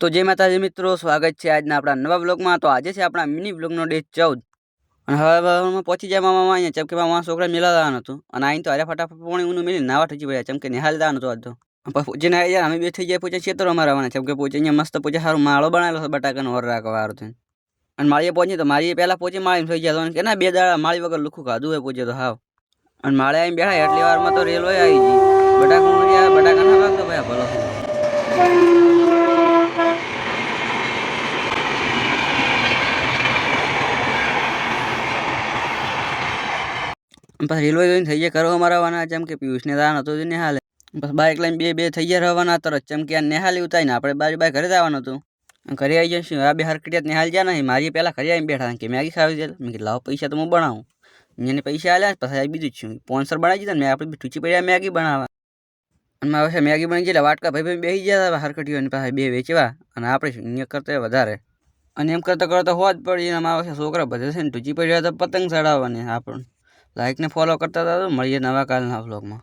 તો જય માતાજી મિત્રો, સ્વાગત છે આજના આપણા નવા બ્લોગમાં। તો આજે છે આપણા મિની બ્લોગનો ડે 14 અને હવે પહોંચી જાય મામા અહીંયા ચમકે મામા છોકરા મેળા જવાનું હતું અને અહીં તો અરે ફટાફટ પોણી ઊનું મેળીને નાવા ઠજી પડ્યા ચમકે નિહાલ જવાનું હતું આજ તો પૂછીને આવી જાય અમે બે થઈ જાય પૂછે ખેતરો અમારા આવવાના ચમકે પૂછે અહીંયા મસ્ત પૂછે સારું માળો બનાવેલો છે બટાકાનો ઓર રાખવા વાળો થઈને અને માળીએ પહોંચી તો મારી પહેલાં પહોંચી માળી થઈ ગયા તો કે ના 2 દાડા માળી વગર લુખું ખાધું હોય પૂછે તો હાવ અને માળે આવીને બેઠા એટલી વારમાં તો રેલવે આવી ગઈ બટાકા ના લાગતો ભાઈ ભલો બસ રેલવે જોઈને થઈ ગયા કરવા મારવાના જેમ કે પિયુષને દાવાનો હતો નિહાલે બસ બાઇક લઈને બે થઈ ગયા રહેવાના તરત જેમ કે આ નિહાલી ઉતારીને આપણે બાજુ ઘરે જવાનું હતું ઘરે આવી જઈશું આ બે હરકટિયાત નિહાલ જ્યાં નહીં મારી પહેલાં ઘરે આવીને બેઠા કે મેગી ખાવી દે મેં કીધું લાવો પૈસા તો હું બનાવું એને પૈસા આલ્યા પછી બીજું જ છું સ્પોન્સર બનાવી દીધા ને મેં આપણે ઠૂચી પડ્યા મેગી બનાવવા અને મારે મેગી બની ગયેલા વાટકા ભાઈ બેસી ગયા હરકટીઓની પાસે બે વેચવા અને આપણે અહીંયા કરતા વધારે અને એમ કરતાં હોવા જ પડી અમારા છોકરા બધે છે ને ઠૂચી પડ્યા તો પતંગ ચડાવવાની આપણને લાઈકને ફોલો કરતા હતા મળીએ નવા કાલના વ્લોગમાં।